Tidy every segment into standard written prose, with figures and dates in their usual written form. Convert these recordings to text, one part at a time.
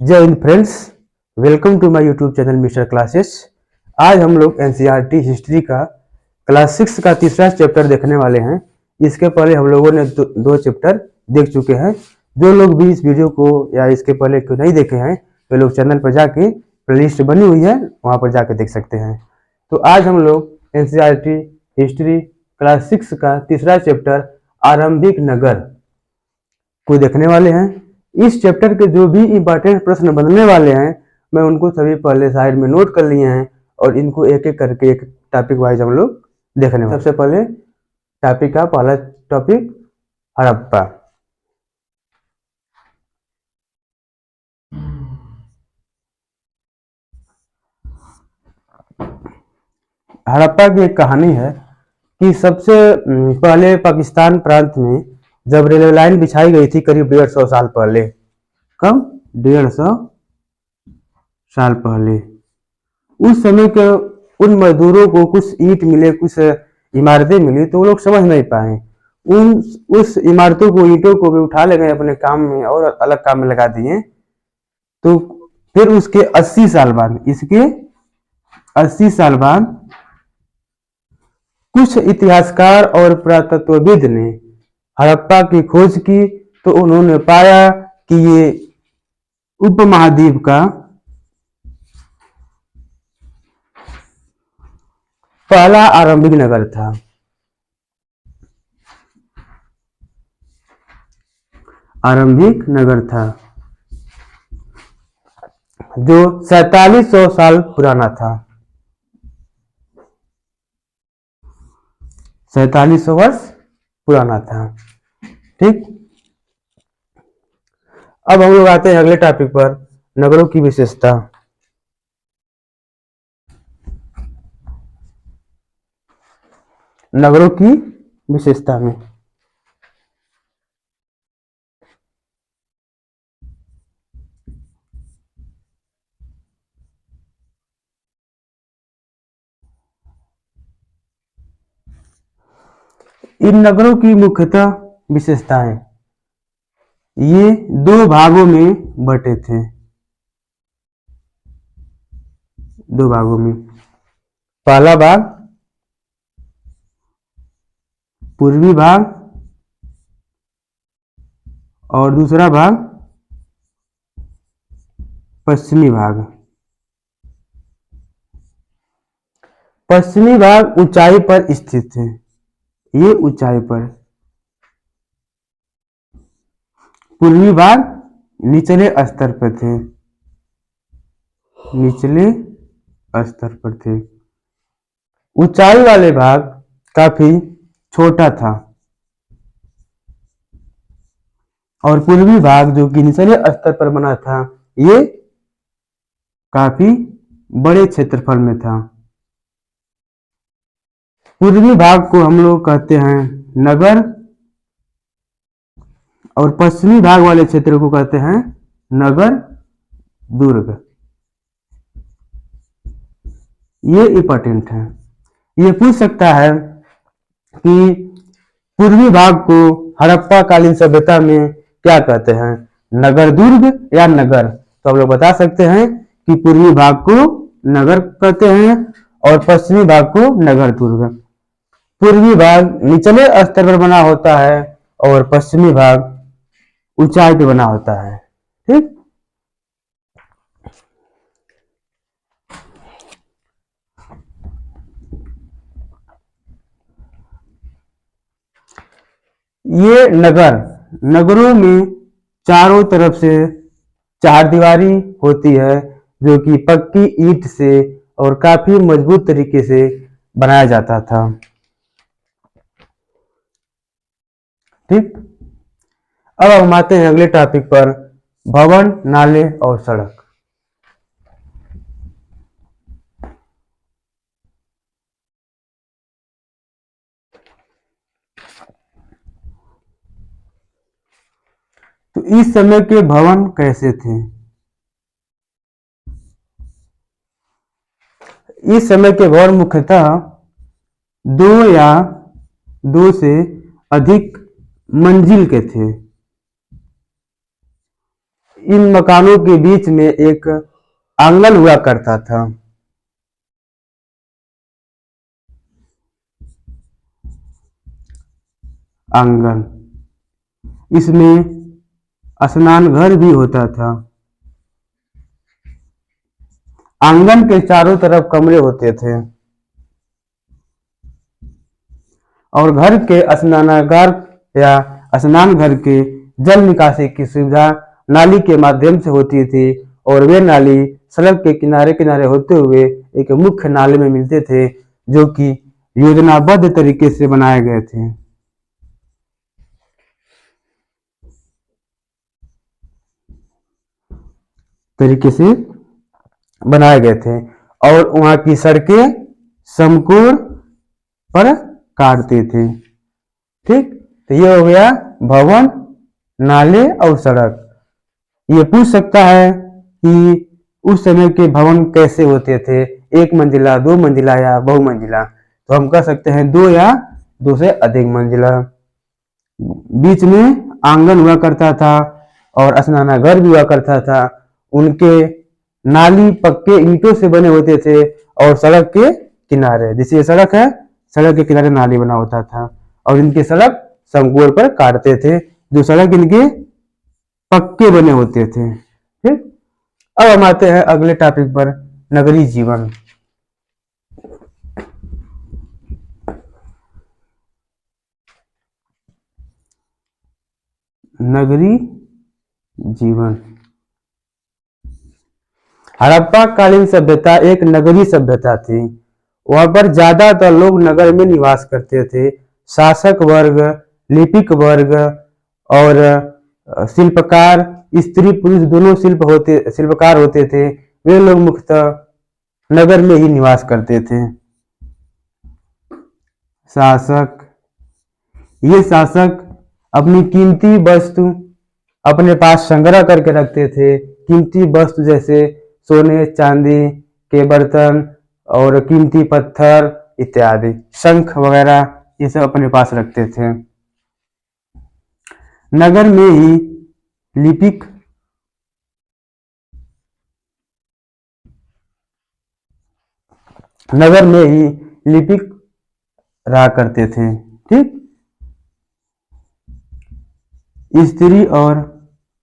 जय हिंद friends, welcome to my YouTube channel mister classes. आज हम लोग एनसीईआरटी हिस्ट्री का क्लास 6 का तीसरा चैप्टर देखने वाले हैं। इसके पहले हम लोगों ने दो चैप्टर देख चुके हैं। जो लोग भी इस वीडियो को या इसके पहले क्यों नहीं देखे हैं वे लोग चैनल पर जाके प्लेलिस्ट बनी हुई है, वहाँ पर जाके देख सकते हैं। तो आज हम लोग एनसीईआरटी हिस्ट्री क्लास 6 का तीसरा चैप्टर आरंभिक नगर को देखने वाले हैं। इस चैप्टर के जो भी इंपॉर्टेंट प्रश्न बनने वाले हैं मैं उनको सभी पहले साइड में नोट कर लिए हैं और इनको एक एक करके एक टॉपिक वाइज हम लोग देखने वाले। सबसे पहले टॉपिक का पहला टॉपिक हड़प्पा। हड़प्पा की एक कहानी है कि सबसे पहले पाकिस्तान प्रांत में जब रेलवे लाइन बिछाई गई थी करीब 150 साल पहले। कब? 150 साल पहले। उस समय के उन मजदूरों को कुछ ईंट मिले, कुछ इमारतें मिली, तो वो लोग समझ नहीं पाए। उस इमारतों को, ईंटों को भी उठा ले गए अपने काम में और अलग काम में लगा दिए। तो फिर उसके 80 साल बाद, इसके 80 साल बाद कुछ इतिहासकार और पुरातत्वविद ने हड़प्पा की खोज की, तो उन्होंने पाया कि ये उपमहाद्वीप का पहला आरंभिक नगर था। आरंभिक नगर था जो 4700 साल पुराना था। 4700 वर्ष पुराना था। ठीक, अब हम लोग आते हैं अगले टॉपिक पर, नगरों की विशेषता। नगरों की विशेषता में इन नगरों की मुख्यतः विशेषताएं ये दो भागों में बटे थे। दो भागों में, पहला भाग पूर्वी भाग और दूसरा भाग पश्चिमी भाग। पश्चिमी भाग ऊंचाई पर स्थित है, ये ऊंचाई पर। पूर्वी भाग निचले स्तर पर थे, निचले स्तर पर थे। ऊंचाई वाले भाग काफी छोटा था और पूर्वी भाग जो कि निचले स्तर पर बना था ये काफी बड़े क्षेत्रफल में था। पूर्वी भाग को हम लोग कहते हैं नगर और पश्चिमी भाग वाले क्षेत्र को कहते हैं नगर दुर्ग। ये इंपॉर्टेंट है। ये पूछ सकता है कि पूर्वी भाग को हड़प्पा कालीन सभ्यता में क्या कहते हैं, नगर दुर्ग या नगर? तो हम लोग बता सकते हैं कि पूर्वी भाग को नगर कहते हैं और पश्चिमी भाग को नगर दुर्ग। पूर्वी भाग निचले स्तर पर बना होता है और पश्चिमी भाग ऊंचाई पे बना होता है। ठीक, ये नगरों में चारों तरफ से चार दीवारी होती है जो कि पक्की ईंट से और काफी मजबूत तरीके से बनाया जाता था। ठीक, अब हम आते हैं अगले टॉपिक पर, भवन, नाले और सड़क। तो इस समय के भवन कैसे थे? इस समय के भवन मुख्यतः दो या दो से अधिक मंजिल के थे। इन मकानों के बीच में एक आंगन हुआ करता था। आंगन, इसमें स्नान घर भी होता था। आंगन के चारों तरफ कमरे होते थे और घर के स्नानागार या स्नान घर के जल निकासी की सुविधा नाली के माध्यम से होती थी और वे नाली सड़क के किनारे किनारे होते हुए एक मुख्य नाले में मिलते थे, जो कि योजनाबद्ध तरीके से बनाए गए थे। तरीके से बनाए गए थे और वहां की सड़कें समकोण पर काटते थे। ठीक, तो ये हो गया भवन, नाले और सड़क। ये पूछ सकता है कि उस समय के भवन कैसे होते थे, एक मंजिला, दो मंजिला या बहुमंजिला। तो हम कह सकते हैं दो या दो से अधिक मंजिला। बीच में आंगन हुआ करता था और स्नानागार भी हुआ करता था। उनके नाली पक्के ईंटों से बने होते थे और सड़क के किनारे, जैसे सड़क है, सड़क के किनारे नाली बना होता था और इनके सड़क समकोण पर काटते थे, जो सड़क इनके पक्के बने होते थे। ठीक, अब हम आते हैं अगले टॉपिक पर, नगरीय जीवन। नगरीय जीवन। हड़प्पा कालीन सभ्यता एक नगरीय सभ्यता थी। वहां पर ज्यादातर लोग नगर में निवास करते थे। शासक वर्ग, लिपिक वर्ग और शिल्पकार, स्त्री पुरुष दोनों शिल्पकार होते थे। वे लोग मुख्यतः नगर में ही निवास करते थे। शासक, ये शासक अपनी कीमती वस्तु अपने पास संग्रह करके रखते थे। कीमती वस्तु जैसे सोने चांदी के बर्तन और कीमती पत्थर इत्यादि, शंख वगैरह, ये सब अपने पास रखते थे। नगर में ही लिपिक नगर में ही लिपिक रहा करते थे। ठीक, स्त्री और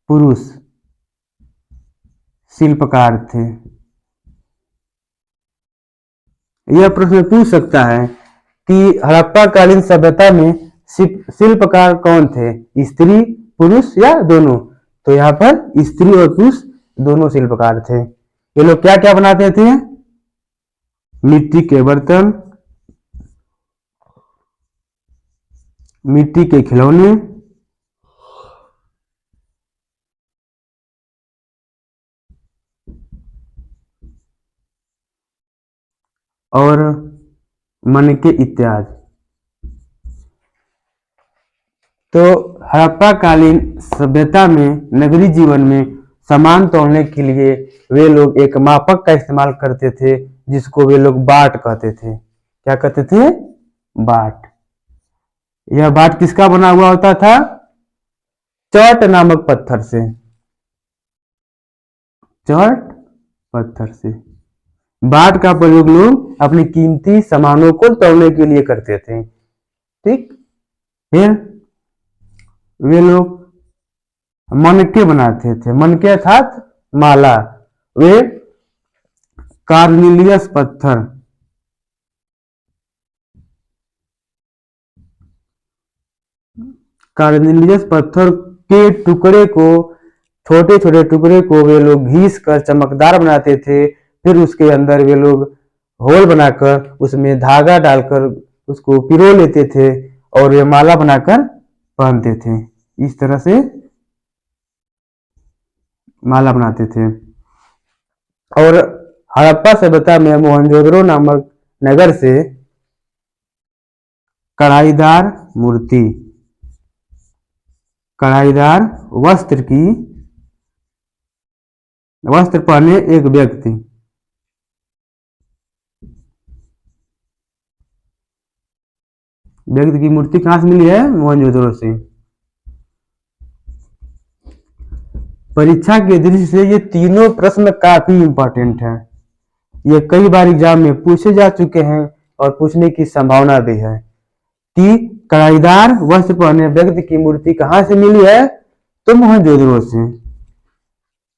पुरुष शिल्पकार थे। यह प्रश्न पूछ सकता है कि हड़प्पा कालीन सभ्यता में शिल्पकार कौन थे, स्त्री पुरुष या दोनों? तो यहाँ पर स्त्री और पुरुष दोनों शिल्पकार थे। ये लोग क्या क्या बनाते थे? मिट्टी के बर्तन, मिट्टी के खिलौने और मनके इत्यादि। तो हड़प्पा कालीन सभ्यता में नगरीय जीवन में सामान तोलने के लिए वे लोग एक मापक का इस्तेमाल करते थे, जिसको वे लोग बाट कहते थे। क्या कहते थे? बाट। यह बाट किसका बना हुआ होता था? चट नामक पत्थर से। चट पत्थर से बाट का प्रयोग लोग अपनी कीमती सामानों को तोलने के लिए करते थे। ठीक, फिर वे लोग मनके बनाते थे। मनके अर्थात माला। वे कार्निलियस पत्थर, कार्निलियस पत्थर के टुकड़े को, छोटे छोटे टुकड़े को वे लोग घिस कर चमकदार बनाते थे। फिर उसके अंदर वे लोग होल बनाकर उसमें धागा डालकर उसको पिरो लेते थे और वे माला बनाकर पहनते थे। इस तरह से माला बनाते थे। और हड़प्पा सभ्यता में मोहनजोदड़ो नामक नगर से कढ़ाईदार मूर्ति, कढ़ाईदार वस्त्र पहने एक व्यक्ति, की मूर्ति कहां से मिली है? मोहनजोदड़ो से। परीक्षा के दृष्टि से ये तीनों प्रश्न काफी इंपॉर्टेंट हैं। ये कई बार एग्जाम में पूछे जा चुके हैं और पूछने की संभावना भी है कि कढ़ाईदार वस्त्र पहने व्यक्ति की मूर्ति कहाँ से मिली है? तो मोहनजोदड़ो से।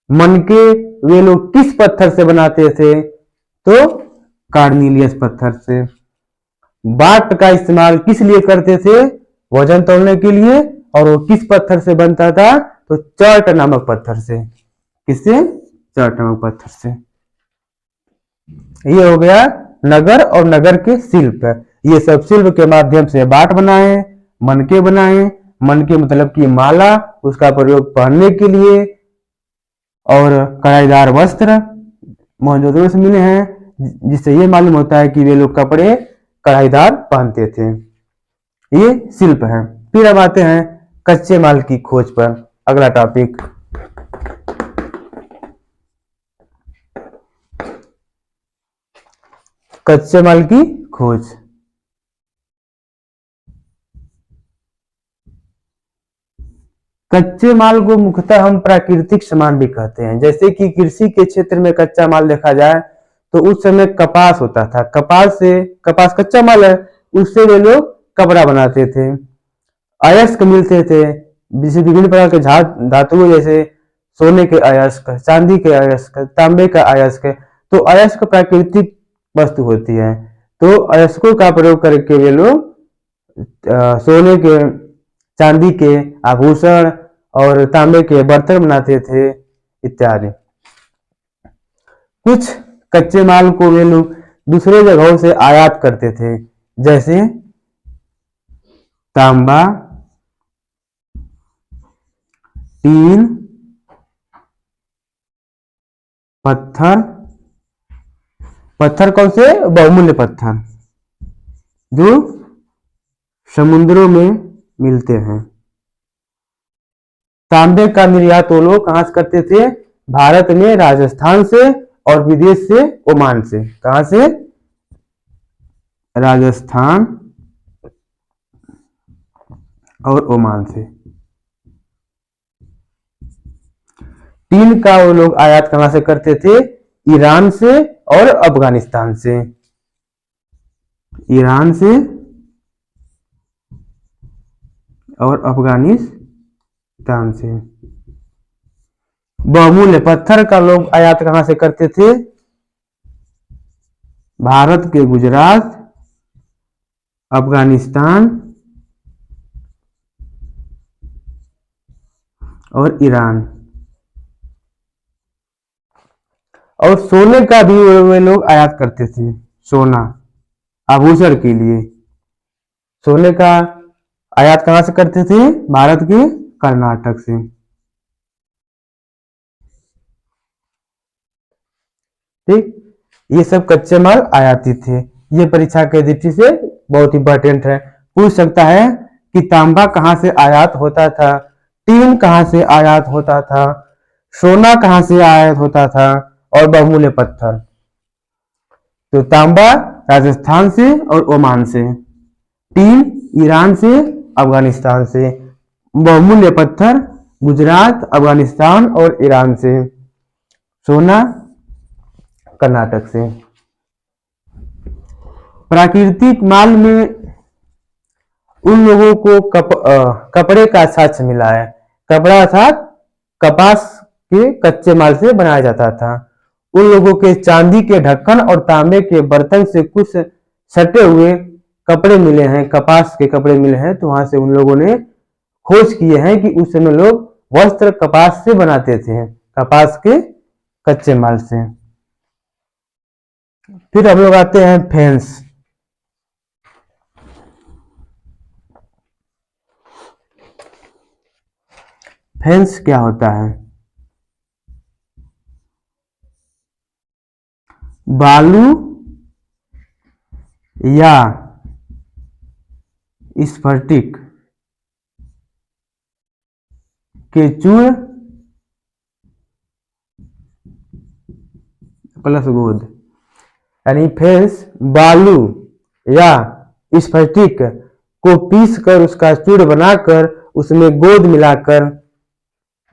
मनके वे लोग किस पत्थर से बनाते थे? तो कार्निलियस पत्थर से। बाट का इस्तेमाल किस लिए करते थे? वजन तोलने के लिए। और वो किस पत्थर से बनता था? तो चर्ट नामक पत्थर से। किससे? चर्ट नामक पत्थर से। ये हो गया नगर और नगर के शिल्प। ये सब शिल्प के माध्यम से बाट बनाए, मनके बनाए। मनके मतलब कि माला, उसका प्रयोग पहनने के लिए। और कढ़ाईदार वस्त्र मोहनजोदड़ो से मिले हैं, जिससे ये मालूम होता है कि वे लोग कपड़े कढ़ाईदार पहनते थे। ये शिल्प है। फिर अब आते हैं कच्चे माल की खोज पर। अगला टॉपिक, कच्चे माल की खोज। कच्चे माल को मुख्यतः हम प्राकृतिक सामान भी कहते हैं। जैसे कि कृषि के क्षेत्र में कच्चा माल देखा जाए तो उस समय कपास होता था। कपास कच्चा माल है, उससे वे लोग कपड़ा बनाते थे। अयस्क मिलते थे, जिसे विभिन्न प्रकार के धातुओं जैसे सोने के अयस्क, चांदी के अयस्क, तांबे का अयस्क। तो अयस्क प्राकृतिक वस्तु होती है, तो अयस्कों का प्रयोग करके वे लोग सोने के, चांदी के आभूषण और तांबे के बर्तन बनाते थे इत्यादि। कुछ कच्चे माल को वे लोग दूसरे जगहों से आयात करते थे, जैसे तांबा, टीन, पत्थर कौन से? बहुमूल्य पत्थर जो समुद्रों में मिलते हैं। तांबे का निर्यात वो लोग कहां से करते थे? भारत में राजस्थान से, और विदेश से ओमान से। कहां से? राजस्थान और ओमान से। टीन का वो लोग आयात कहां से करते थे? ईरान से और अफगानिस्तान से। ईरान से और अफगानिस्तान से। बहुमूल्य पत्थर का लोग आयात कहां से करते थे? भारत के गुजरात, अफगानिस्तान और ईरान। और सोने का भी वे लोग आयात करते थे। सोना आभूषण के लिए सोने का आयात कहां से करते थे? भारत के कर्नाटक से। ठीक, ये सब कच्चे माल आयाती थे। ये परीक्षा के दृष्टि से बहुत इंपॉर्टेंट है। पूछ सकता है कि तांबा कहां से आयात होता था, टीन कहां से आयात होता था, सोना कहां से आयात होता था, और बहुमूल्य पत्थर। तो तांबा राजस्थान से और ओमान से, टीन ईरान से, अफगानिस्तान से, बहुमूल्य पत्थर गुजरात, अफगानिस्तान और ईरान से, सोना कर्नाटक से। प्राकृतिक माल में उन लोगों को कपड़े का साक्ष्य मिला है। कपड़ा अर्थात कपास के कच्चे माल से बनाया जाता था। उन लोगों के चांदी के ढक्कन और तांबे के बर्तन से कुछ सटे हुए कपड़े मिले हैं, कपास के कपड़े मिले हैं। तो वहां से उन लोगों ने खोज किए हैं कि उस समय लोग वस्त्र कपास से बनाते थे, कपास के कच्चे माल से। फिर हम लोग आते हैं फेंस। फेंस क्या होता है? बालू या स्फटिक के चूर्ण प्लस गोद, यानी फेंस बालू या स्फटिक को पीस कर उसका चूर्ण बनाकर उसमें गोद मिलाकर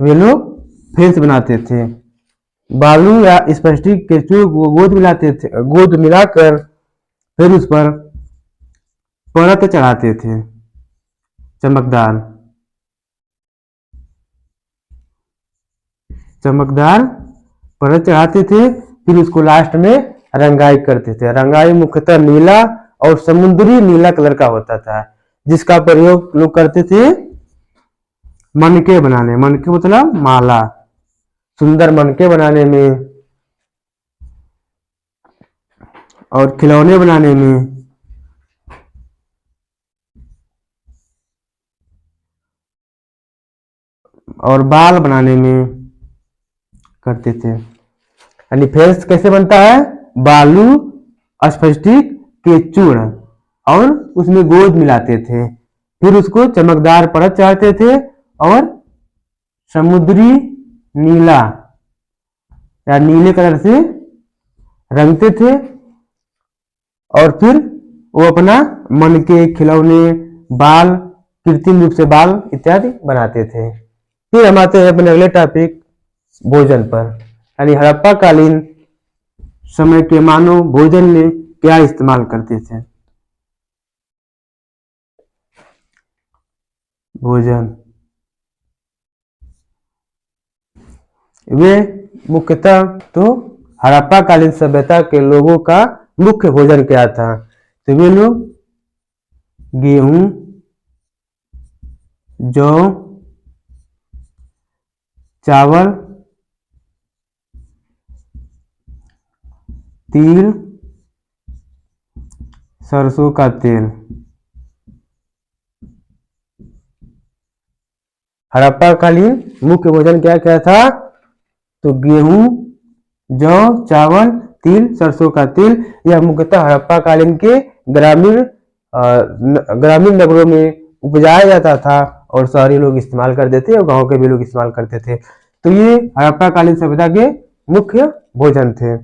वे लोग फेंस बनाते थे। बालू या स्फटिक के चूर्ण को गोद मिलाकर फिर उस पर परत चढ़ाते थे, चमकदार परत चढ़ाते थे। फिर उसको लास्ट में रंगाई करते थे। रंगाई मुख्यतः नीला और समुद्री नीला कलर का होता था, जिसका प्रयोग लोग करते थे मनके बनाने, मनके मतलब माला, सुंदर मनके बनाने में और खिलौने बनाने में और बाल बनाने में करते थे। यानी फेस कैसे बनता है? बालू स्फटिक के चूर्ण और उसमें गोंद मिलाते थे, फिर उसको चमकदार परत चढ़ाते थे और समुद्री नीला या नीले कलर से रंगते थे और फिर वो अपना मन के खिलौने, बाल, कृत्रिम रूप से बाल इत्यादि बनाते थे। फिर हम आते हैं अपने अगले टॉपिक भोजन पर। यानी हड़प्पा कालीन समय के मानव भोजन में क्या इस्तेमाल करते थे? भोजन वे मुख्यतः तो हड़प्पा कालीन सभ्यता के लोगों का मुख्य भोजन क्या था? तो वे लोग गेहूं, जौ, चावल, तिल, सरसों का तेल। हड़प्पा कालीन मुख्य भोजन क्या क्या था? तो गेहूं, जौ, चावल, तिल, सरसों का तेल। यह मुख्यतः हड़प्पा कालीन के ग्रामीण नगरों में उपजाया जाता था और शहरी लोग इस्तेमाल करते थे और गांव के भी लोग इस्तेमाल करते थे। तो ये हड़प्पा कालीन सभ्यता के मुख्य भोजन थे।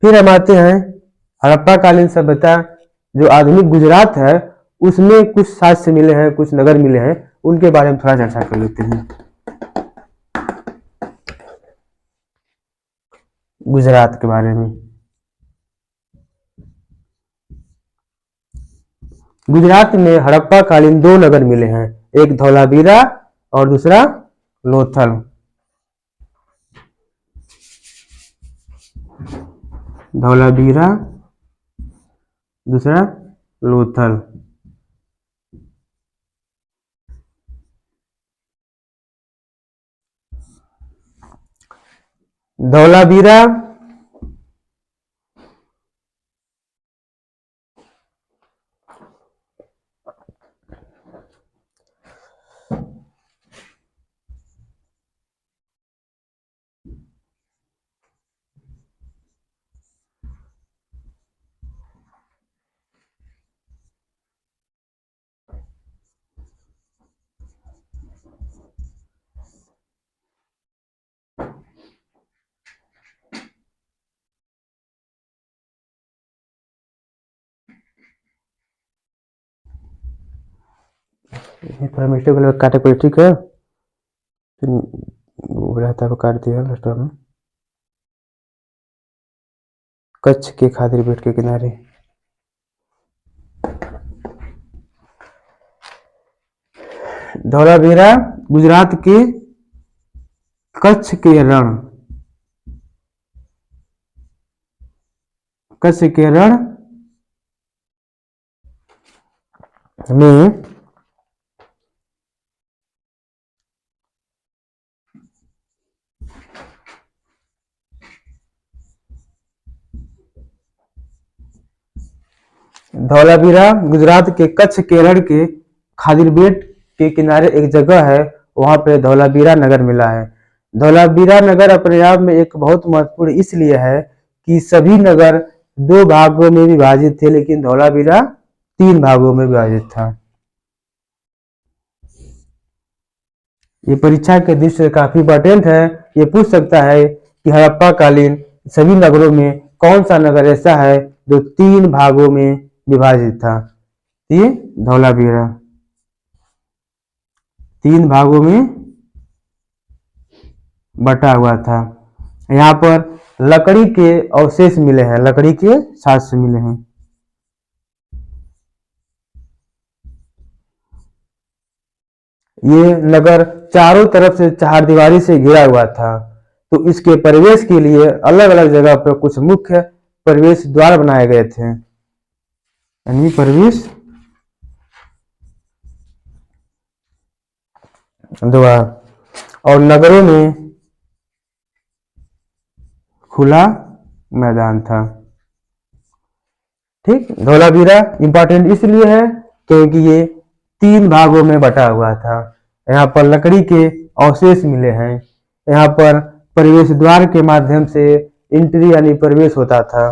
फिर हम आते हैं हड़प्पा कालीन सभ्यता जो आधुनिक गुजरात है उसमें कुछ साक्ष्य मिले हैं, कुछ नगर मिले हैं, उनके बारे में थोड़ा चर्चा कर लेते हैं। गुजरात के बारे में, गुजरात में हड़प्पा कालीन दो नगर मिले हैं, एक धौलावीरा और दूसरा लोथल। धौलावीरा, दूसरा लोथल। धौलावीरा थोड़ा मिस्टेक हो काटे कोई, ठीक है, रहता काट दिया लास्ट में। कच्छ के खातिर बेट के किनारे। धौलावीरा गुजरात के कच्छ के रण, कच्छ के रण में धौलावीरा गुजरात के कच्छ केरल के खादिर बेट के किनारे एक जगह है, वहां पे धौलावीरा नगर मिला है। धौलावीरा नगर अपने आप में एक बहुत महत्वपूर्ण इसलिए है कि सभी नगर दो भागों में विभाजित थे, लेकिन धौलावीरा 3 भागों में विभाजित था। ये परीक्षा के दृष्टि से काफी इंपॉर्टेंट है। ये पूछ सकता है कि हड़प्पा कालीन सभी नगरों में कौन सा नगर ऐसा है जो 3 भागों में विभाजित था? ये धौलावीरा 3 भागों में बटा हुआ था। यहाँ पर लकड़ी के अवशेष मिले हैं, लकड़ी के साक्ष्य मिले हैं। ये नगर चारों तरफ से चारदीवारी से घिरा हुआ था, तो इसके प्रवेश के लिए अलग अलग जगह पर कुछ मुख्य प्रवेश द्वार बनाए गए थे, यानी प्रवेश द्वार। और नगरों में खुला मैदान था। ठीक, धौलावीरा इंपॉर्टेंट इसलिए है क्योंकि ये 3 भागों में बटा हुआ था। यहाँ पर लकड़ी के अवशेष मिले हैं, यहाँ पर प्रवेश द्वार के माध्यम से एंट्री यानी प्रवेश होता था,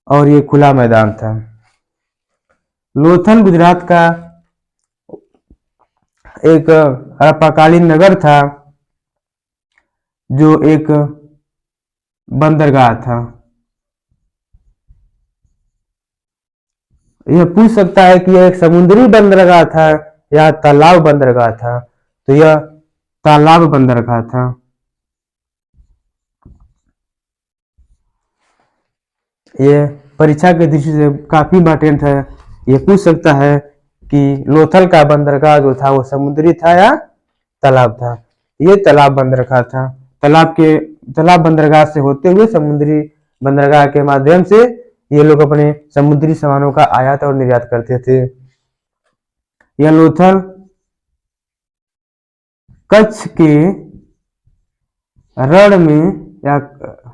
और ये खुला मैदान था। लोथल गुजरात का एक हड़प्पाकालीन नगर था जो एक बंदरगाह था। यह पूछ सकता है कि यह एक समुद्री बंदरगाह था या तालाब बंदरगाह था, तो यह तालाब बंदरगाह था। यह परीक्षा के दृष्टि से काफी इंपॉर्टेंट है। यह पूछ सकता है कि लोथल का बंदरगाह जो था वो समुद्री था या तालाब था। ये तालाब बंदरगाह था। तालाब बंदरगाह से होते हुए समुद्री बंदरगाह के माध्यम से ये लोग अपने समुद्री सामानों का आयात और निर्यात करते थे। यह लोथल कच्छ के रण में या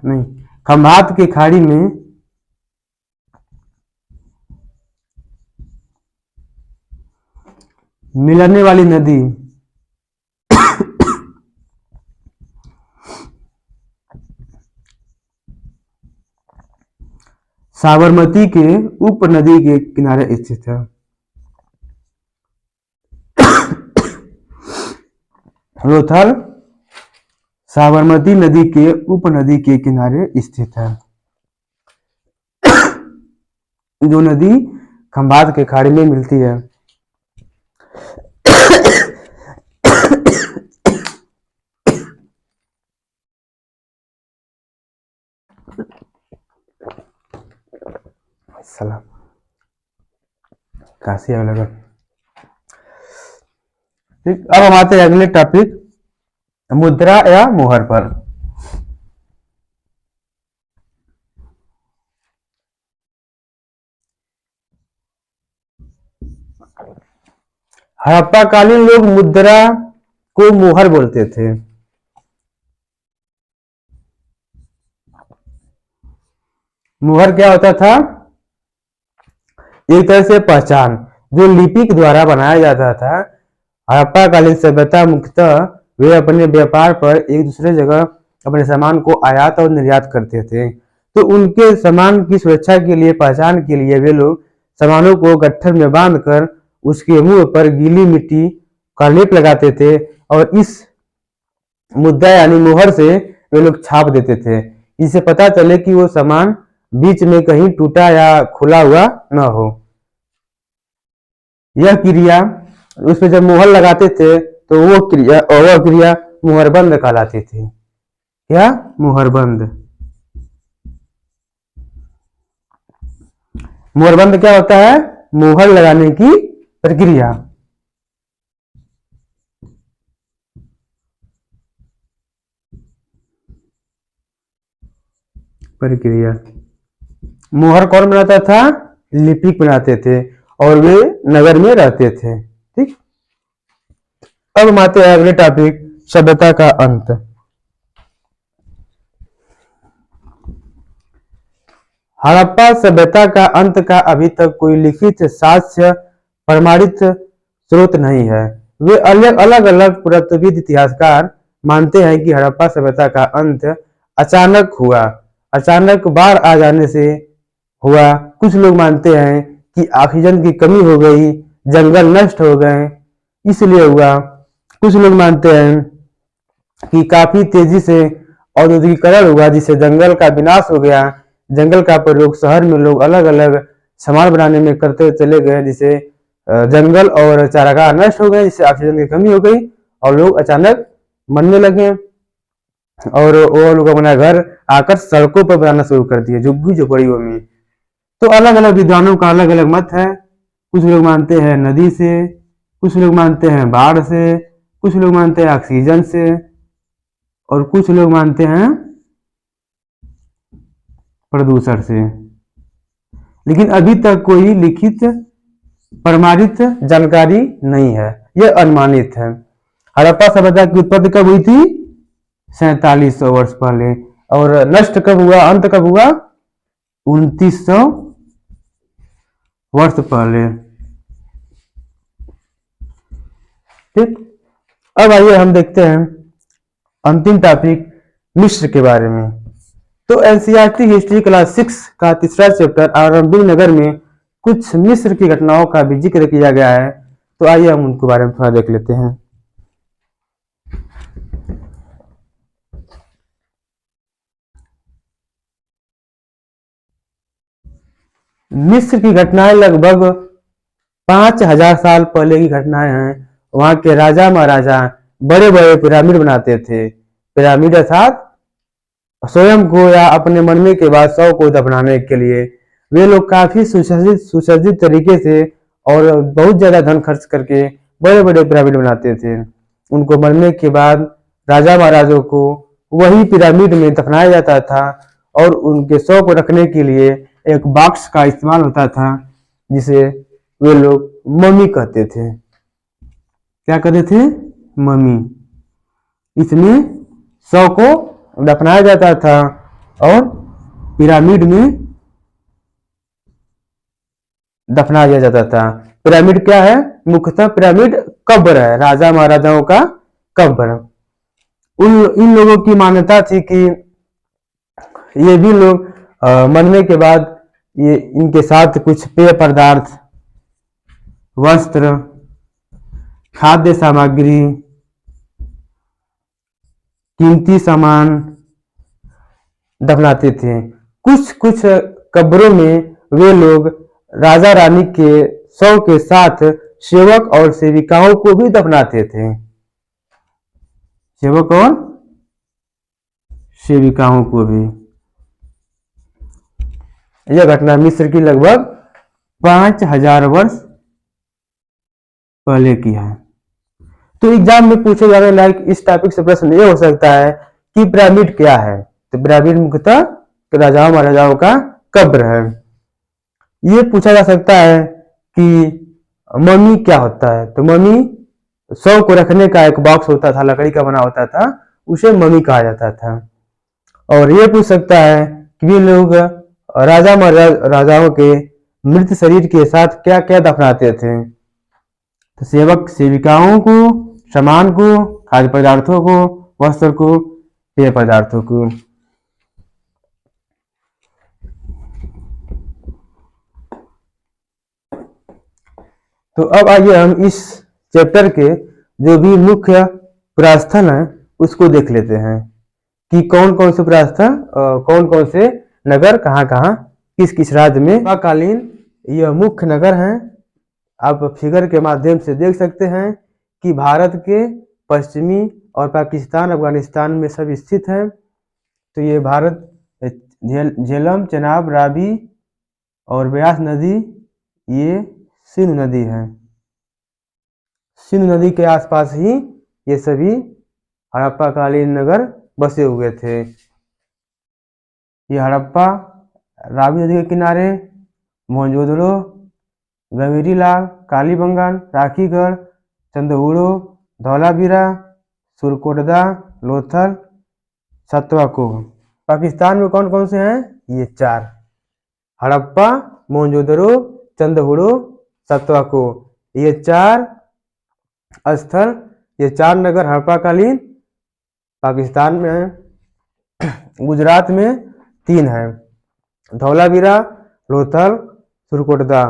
नहीं, खंभात की खाड़ी में मिलने वाली नदी साबरमती के उपनदी के किनारे स्थित है। लोथल साबरमती नदी के उपनदी के किनारे स्थित है, जो नदी खंभात के खाड़ी में मिलती है। सलाम काशी अवेलेबल। ठीक, अब हम आते हैं अगले टॉपिक मुद्रा या मोहर पर। हड़प्पाकालीन लोग मुद्रा को मोहर बोलते थे। मोहर क्या होता था? एक तरह से पहचान जो लिपि के द्वारा बनाया जाता था। हड़प्पाकालीन सभ्यता मुख्यतः वे अपने व्यापार पर एक दूसरे जगह अपने सामान को आयात और निर्यात करते थे, तो उनके सामान की सुरक्षा के लिए, पहचान के लिए वे लोग सामानों को गट्ठर में बांधकर उसके मुंह पर गीली मिट्टी का लेप लगाते थे, और इस मुद्रा यानी मोहर से वे लोग छाप देते थे, इससे पता चले कि वो सामान बीच में कहीं टूटा या खुला हुआ न हो। यह क्रिया, उस पर जब मोहर लगाते थे तो वह क्रिया मोहरबंद कहलाती थी। क्या? मोहरबंद। मोहरबंद क्या होता है? मोहर लगाने की प्रक्रिया। मोहर कौन बनाता था? लिपिक बनाते थे, और वे नगर में रहते थे। ठीक, अब हम आते हैं अगले टॉपिक सभ्यता का अंत। हड़प्पा सभ्यता का अंत का अभी तक कोई लिखित साक्ष्य प्रमाणित स्रोत नहीं है। वे अलग अलग पुरातत्वविद इतिहासकार मानते हैं कि हड़प्पा सभ्यता का अंत अचानक हुआ, अचानक बाढ़ आ जाने से हुआ। कुछ लोग मानते हैं कि ऑक्सीजन की कमी हो गई, जंगल नष्ट हो गए इसलिए हुआ। कुछ लोग मानते हैं कि काफी तेजी से औद्योगिकीकरण हुआ जिससे जंगल का विनाश हो गया। जंगल का प्रयोग शहर में लोग अलग अलग सामान बनाने में करते चले गए, जिससे जंगल और चारागाह नष्ट हो गए, जिससे ऑक्सीजन की कमी हो गई और लोग अचानक मरने लगे। और वो लोग अपना घर आकर सड़कों पर बनाना शुरू कर दिए, झुग्गी झोपड़ियों में। तो अलग अलग विद्वानों का अलग अलग मत है। कुछ लोग मानते हैं नदी से, कुछ लोग मानते हैं बाढ़ से, कुछ लोग मानते हैं ऑक्सीजन से, और कुछ लोग मानते हैं प्रदूषण से। लेकिन अभी तक कोई लिखित प्रमाणित जानकारी नहीं है, यह अनुमानित है। हड़प्पा सभ्यता की उत्पत्ति कब हुई थी? 4700 वर्ष पहले। और नष्ट कब हुआ, अंत कब हुआ? 2900 वर्ष पहले। ठीक, अब आइए हम देखते हैं अंतिम टॉपिक मिस्र के बारे में। तो एनसीईआरटी हिस्ट्री क्लास 6 का तीसरा चैप्टर आरंभिक नगर में कुछ मिस्र की घटनाओं का भी जिक्र किया गया है। तो आइए हम उनके बारे में थोड़ा देख लेते हैं। मिस्र की घटनाएं लगभग 5000 साल पहले की घटनाएं हैं। वहां के राजा महाराजा बड़े बड़े पिरामिड बनाते थे। पिरामिड अर्थात स्वयं को या अपने मरने के बाद शव को दफनाने के लिए वे लोग काफी सुसज्जित तरीके से और बहुत ज्यादा धन खर्च करके बड़े बड़े पिरामिड बनाते थे। उनको मरने के बाद राजा महाराजों को वही पिरामिड में दफनाया जाता था और उनके शव को रखने के लिए एक बॉक्स का इस्तेमाल होता था जिसे वे लोग मम्मी कहते थे। क्या कहते थे? मम्मी। इसमें शव को दफनाया जाता था और पिरामिड में दफनाया जाता था। पिरामिड क्या है? मुख्यतः पिरामिड कब्र है, राजा महाराजाओं का कब्र। इन लोगों की मान्यता थी कि ये भी लोग मरने के बाद ये इनके साथ कुछ पेय पदार्थ, वस्त्र, खाद्य सामग्री, कीमती सामान दफनाते थे। कुछ कुछ कब्रों में वे लोग राजा रानी के शव के साथ सेवक और सेविकाओं को भी दफनाते थे। सेवक और सेविकाओं को भी। यह घटना मिस्र की लगभग 5000 वर्ष पहले की है। तो एग्जाम में पूछे जाने लायक इस टॉपिक से प्रश्न ये हो सकता है कि पिरामिड क्या है? तो पिरामिड मुख्यतः राजाओं महाराजाओं का कब्र है। ये पूछा जा सकता है कि मम्मी क्या होता है? तो मम्मी शव को रखने का एक बॉक्स होता था, लकड़ी का बना होता था, उसे मम्मी कहा जाता था। और ये पूछ सकता है कि वे लोग राजाओं के मृत शरीर के साथ क्या क्या दफनाते थे? तो सेवक सेविकाओं को, सामान को, खाद्य पदार्थों को, वस्त्र को, पेय पदार्थों को। तो अब आइए हम इस चैप्टर के जो भी मुख्य पुरास्थल हैं उसको देख लेते हैं कि कौन कौन से पुरास्थल, कौन कौन से नगर कहाँ कहाँ किस किस राज्य में कालीन यह मुख्य नगर हैं। आप फिगर के माध्यम से देख सकते हैं कि भारत के पश्चिमी और पाकिस्तान, अफगानिस्तान में सब स्थित हैं। तो ये भारत झेलम, चेनाब, रावी और ब्यास नदी, ये सिंधु नदी है। सिंधु नदी के आसपास ही ये सभी हड़प्पा कालीन नगर बसे हुए थे। ये हड़प्पा रावी नदी के किनारे मोहनजोदड़ो, गंभीरीलाल, कालीबंगान, राखीगढ़, चंदहुड़ो, धौलावीरा, सुरकोटदा, लोथल, सतवाको। पाकिस्तान में कौन कौन से हैं? ये 4: हड़प्पा, मोहनजोदड़ो, चंदहुड़ो, सतवाको। ये 4 स्थल, ये 4 नगर हड़प्पाकालीन पाकिस्तान में है। गुजरात में 3 है: धौलावीरा, लोथल, सुरकोटदा।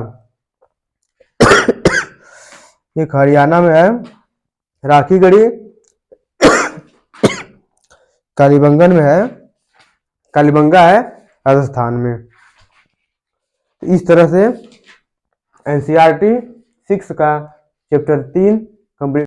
एक हरियाणा में है राखीगढ़ी, कालीबंगन में है, कालीबंगा है राजस्थान में। इस तरह से एनसीईआरटी 6 का चैप्टर 3 कंप्लीट।